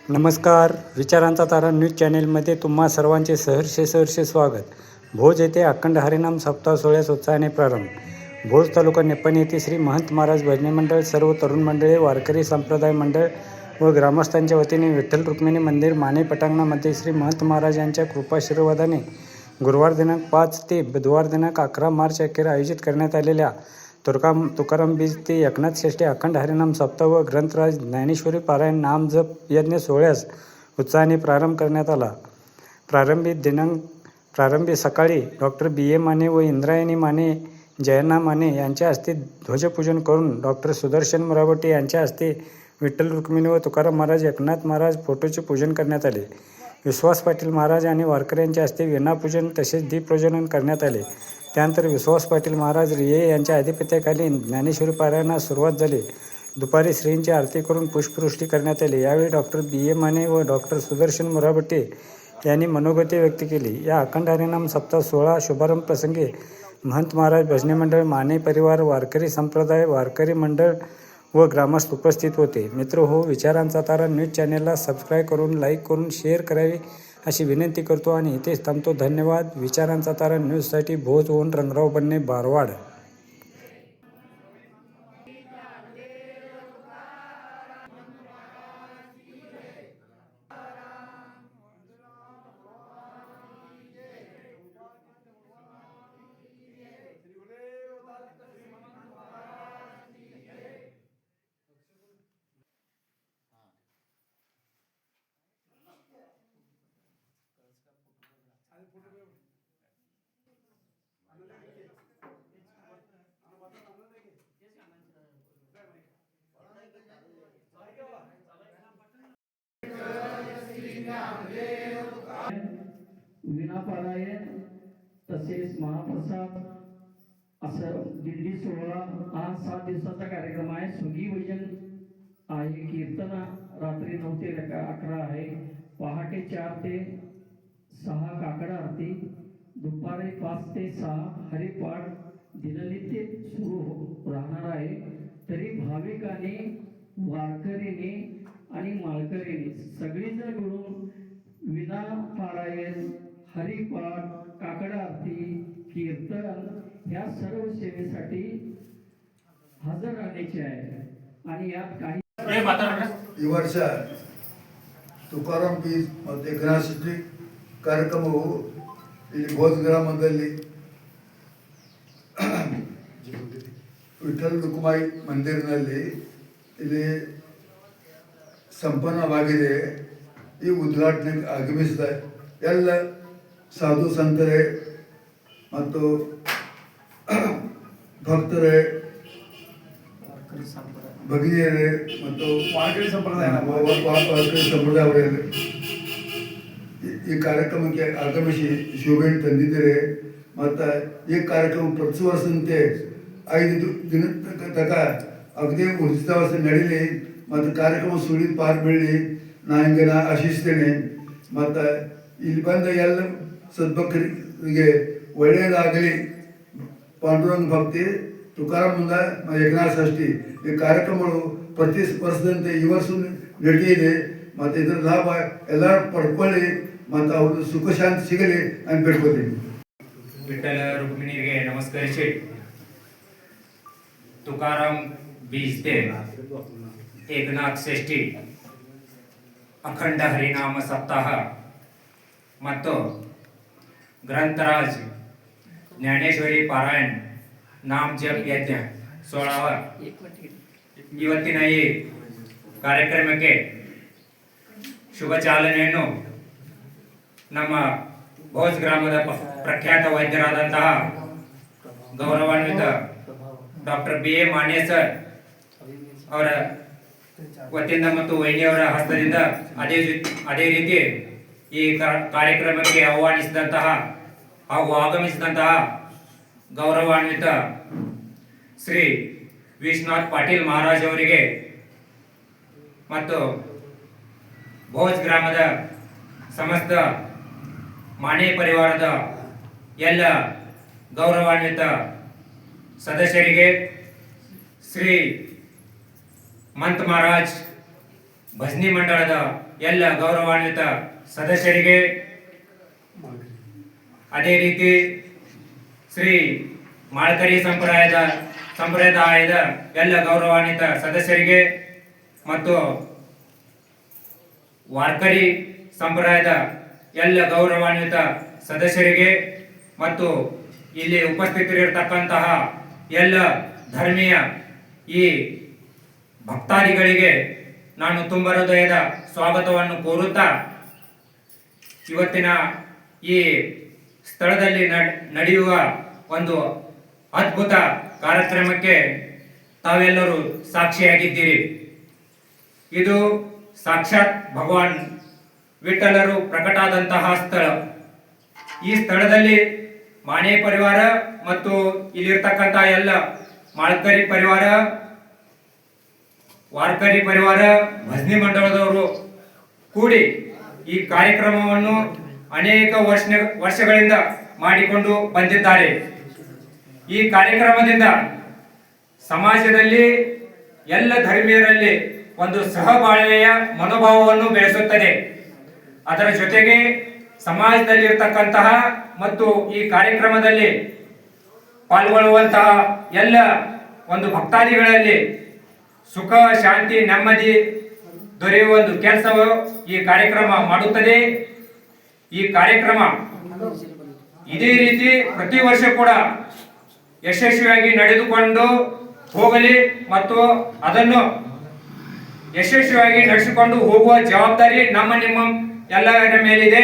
नमस्कार. विचारांचा तारा न्यूज चॅनेलमध्ये तुम्हा सर्वांचे सहर्ष स्वागत. भोज येथे अखंड हरिनाम सप्ताह सोहळ्यास उत्साहाने प्रारंभ. भोज तालुका निप्पाणी येथे श्री महंत महाराज भजनी मंडळ, सर्व तरुण मंडळे, वारकरी संप्रदाय मंडळ व ग्रामस्थांच्या वतीने विठ्ठल रुक्मिणी मंदिर माने पटांगणामध्ये श्री महंत महाराज यांच्या कृपाशीर्वादाने गुरुवार दिनांक 5 ते बुधवार दिनांक 11 मार्च अखेर आयोजित करण्यात आलेल्या तुकाराम बीज ते एकनाथ षष्ठी अखंड हरिनाम सप्ताह व ग्रंथराज ज्ञानेश्वरी पारायण नाम जप यज्ञ सोहळ्यास उत्साहाने प्रारंभ करण्यात आला. प्रारंभी सकाळी डॉक्टर बी.ए. माने व इंद्रायणी माने, जयन्ना माने यांच्या हस्ते ध्वजपूजन करून डॉक्टर सुदर्शन मुराबटे यांच्या हस्ते विठ्ठल रुक्मिणी व तुकाराम महाराज, एकनाथ महाराज फोटोचे पूजन करण्यात आले. विश्वास पाटील महाराज आणि वारकऱ्यांच्या हस्ते वीणापूजन तसेच दीपप्रज्वलन करण्यात आले. त्यानंतर विश्वास पाटील महाराज रिये यांच्या अधिपत्याखाली ज्ञानेश्वरी पारायणास सुरुवात झाली. दुपारी श्रींची आरती करून पुष्पवृष्टी करण्यात आली. यावेळी डॉक्टर बी.ए. माने व डॉक्टर सुदर्शन मुराबटे यांनी मनोगती व्यक्त केली. या अखंड हरिनाम सप्ताह सोहळा शुभारंभ प्रसंगी महंत महाराज भजनी मंडळ, माने परिवार, वारकरी संप्रदाय, वारकरी मंडळ व ग्रामस्थ उपस्थित होते. मित्र हो, विचारांचा तारा न्यूज चॅनेलला सबस्क्राईब करून, लाईक करून, शेअर करावे अशी विनंती करतो आणि इथेच थांबतो. धन्यवाद. विचारांचा तारा न्यूजसाठी भोजहून रंगराव बन्ने, बारवाड. विनापारायण तसेच महाप्रसाद असं दिंडी सोहळा हा 7 दिवसाचा कार्यक्रम आहे. सुगी भजन आहे, कीर्तन रात्री 9 ते 11 आहे, पहाटे 4 ते 6 काकडा आरती, दुपारी 5 ते 6 हरिपाठ दिननित्य सुरू राहणार आहे. तरी भाविकांनी, वारकरीने आणि माळकरीने सगळीजण मिळून विनापारायण, हरिपाठ, काकडा आरती, कीर्तन ह्या सर्व सेवेसाठी हजर राहण्याचे आहे. आणि यात काही वर्षा ತುಕಾರಾಮ್ ಪೀಸ್ ಮತ್ತು ಗಣೇಶಶ್ರೀ ಕಾರ್ಯಕ್ರಮವು ಇಲ್ಲಿ ಭೋಜಗ್ರಾಮದಲ್ಲಿ ವಿಠಲ್ ರುಕ್ಮಾಯಿ ಮಂದಿರಿನಲ್ಲಿ ಇಲ್ಲಿ ಸಂಪನ್ನವಾಗಿದೆ. ಈ ಉದ್ಘಾಟನೆಗೆ ಆಗಮಿಸಿದ ಎಲ್ಲ ಸಾಧು ಸಂತರೇ ಮತ್ತು ಭಕ್ತರೇ, ಭಗಿನಿಯರೇ ಮತ್ತು ವಾರಕರಿ ಸಂಪ್ರದಾಯವರೇ ಈ ಕಾರ್ಯಕ್ರಮಕ್ಕೆ ಆಗಮಿಸಿ ಶೋಭೆಯನ್ನು ತಂದಿದ್ದಾರೆ. ಮತ್ತು ಈ ಕಾರ್ಯಕ್ರಮ ಪ್ರತಿ ವರ್ಷದಂತೆ 5 ದಿನ ತನಕ ಅಗದಿ ಉಚಿತವಾಸ ನಡೀಲಿ ಮತ್ತು ಕಾರ್ಯಕ್ರಮ ಸುಳಿದು ಪಾರ್ ಬೀಳಲಿ ನಾ ಆಶಿಸ್ತೇನೆ. ಮತ್ತು ಇಲ್ಲಿ ಬಂದ ಎಲ್ಲ ಸದ್ಭಕ್ತರಿಗೆ ಒಳ್ಳೆಯದಾಗಲಿ. ಪಾಂಡುರಂಗ ಭಕ್ತಿ, ತುಕಾರಾಮ್ ಏಕನಾಥ ಷಷ್ಠಿ ಈ ಕಾರ್ಯಕ್ರಮಗಳು ಪ್ರತಿ ವರ್ಷದಂತೆ ಈ ವರ್ಷ ನಡೆದಿದೆ. ಮತ್ತು ಇದರ ಲಾಭ ಎಲ್ಲರೂ ಪಡ್ಕೊಳ್ಳಿ ಮತ್ತು ಅವ್ರದ್ದು ಸುಖ ಶಾಂತಿ ಸಿಗಲಿ ಅಂತ ಬೇಡ್ಕೊತೀನಿ. ವಿಠ್ಠಲ रुक्मिणीಗೆ ನಮಸ್ಕರಿಸಿ ತುಕಾರಾಮ್ बीज ते एकनाथ षष्ठी ಅಖಂಡ ಹರಿನಾಮ ಸಪ್ತಾಹ ಮತ್ತು ಗ್ರಂಥರಾಜ್ ಜ್ಞಾನೇಶ್ವರಿ ಪಾರಾಯಣ ನಾಮ ಜಪ ಯಜ್ಞ ಸೋಳಾವ ಇವತ್ತಿನ ಈ ಕಾರ್ಯಕ್ರಮಕ್ಕೆ ಶುಭ ಚಾಲನೆಯನ್ನು ನಮ್ಮ ಭೋಜ್ ಗ್ರಾಮದ ಪ್ರಖ್ಯಾತ ವೈದ್ಯರಾದಂತಹ ಗೌರವಾನ್ವಿತ ಡಾಕ್ಟರ್ ಬಿ.ಎ. ಮಾನೆ ಸರ್ ಅವರ ವತಿಯಿಂದ ಮತ್ತು ವೈದ್ಯವರ ಹಸ್ತದಿಂದ ಅದೇ ರೀತಿ ಈ ಕಾರ್ಯಕ್ರಮಕ್ಕೆ ಆಗಮಿಸಿದಂತಹ ಗೌರವಾನ್ವಿತ ಶ್ರೀ ವಿಶ್ವನಾಥ್ ಪಾಟೀಲ್ ಮಹಾರಾಜ್ ಅವರಿಗೆ ಮತ್ತು ಭೋಜ್ ಗ್ರಾಮದ ಸಮಸ್ತ ಮಾನೆ ಪರಿವಾರದ ಎಲ್ಲ ಗೌರವಾನ್ವಿತ ಸದಸ್ಯರಿಗೆ, ಶ್ರೀ ಮಂತ್ ಮಹಾರಾಜ್ ಭಜನಿ ಮಂಡಳದ ಎಲ್ಲ ಗೌರವಾನ್ವಿತ ಸದಸ್ಯರಿಗೆ, ಅದೇ ರೀತಿ ಶ್ರೀ ಮಾಳ್ಕರಿ ಸಂಪ್ರದಾಯದ ಎಲ್ಲ ಗೌರವಾನ್ವಿತ ಸದಸ್ಯರಿಗೆ ಮತ್ತು ವಾರ್ಕರಿ ಸಂಪ್ರದಾಯದ ಎಲ್ಲ ಗೌರವಾನ್ವಿತ ಸದಸ್ಯರಿಗೆ ಮತ್ತು ಇಲ್ಲಿ ಉಪಸ್ಥಿತರಿರತಕ್ಕಂತಹ ಎಲ್ಲ ಧರ್ಮೀಯ ಈ ಭಕ್ತಾದಿಗಳಿಗೆ ನಾನು ತುಂಬ ಹೃದಯದ ಸ್ವಾಗತವನ್ನು ಕೋರುತ್ತಾ, ಇವತ್ತಿನ ಈ ಸ್ಥಳದಲ್ಲಿ ನಡೆಯುವ ಒಂದು ಅದ್ಭುತ ಕಾರ್ಯಕ್ರಮಕ್ಕೆ ತಾವೆಲ್ಲರೂ ಸಾಕ್ಷಿಯಾಗಿದ್ದೀರಿ. ಇದು ಸಾಕ್ಷಾತ್ ಭಗವಾನ್ ವಿಠಲರು ಪ್ರಕಟಾದಂತಹ ಸ್ಥಳ. ಈ ಸ್ಥಳದಲ್ಲಿ ಮಾಣೆ ಪರಿವಾರ ಮತ್ತು ಇಲ್ಲಿರ್ತಕ್ಕಂಥ ಎಲ್ಲ ಮಾಳ್ಕರಿ ಪರಿವಾರ, ವಾರ್ಕರಿ ಪರಿವಾರ, ಭಜನಿ ಮಂಡಳದವರು ಕೂಡಿ ಈ ಕಾರ್ಯಕ್ರಮವನ್ನು ಅನೇಕ ವರ್ಷಗಳಿಂದ ಮಾಡಿಕೊಂಡು ಬಂದಿದ್ದಾರೆ. ಈ ಕಾರ್ಯಕ್ರಮದಿಂದ ಸಮಾಜದಲ್ಲಿ ಎಲ್ಲ ಧರ್ಮೀಯರಲ್ಲಿ ಒಂದು ಸಹಬಾಳ್ವೆಯ ಮನೋಭಾವವನ್ನು ಬೆಳೆಸುತ್ತದೆ. ಅದರ ಜೊತೆಗೆ ಸಮಾಜದಲ್ಲಿ ಇರತಕ್ಕಂತಹ ಮತ್ತು ಈ ಕಾರ್ಯಕ್ರಮದಲ್ಲಿ ಪಾಲ್ಗೊಳ್ಳುವಂತಹ ಎಲ್ಲ ಒಂದು ಭಕ್ತಾದಿಗಳಲ್ಲಿ ಸುಖ, ಶಾಂತಿ, ನೆಮ್ಮದಿ ದೊರೆಯುವ ಒಂದು ಕೆಲಸವು ಈ ಕಾರ್ಯಕ್ರಮ ಮಾಡುತ್ತದೆ. ಈ ಕಾರ್ಯಕ್ರಮ ಇದೇ ರೀತಿ ಪ್ರತಿ ವರ್ಷ ಕೂಡ ಯಶಸ್ವಿಯಾಗಿ ನಡೆದುಕೊಂಡು ಹೋಗಲಿ ಮತ್ತು ಅದನ್ನು ಯಶಸ್ವಿಯಾಗಿ ನಡೆಸಿಕೊಂಡು ಹೋಗುವ ಜವಾಬ್ದಾರಿ ನಮ್ಮ ನಿಮ್ಮ ಎಲ್ಲರ ಮೇಲಿದೆ.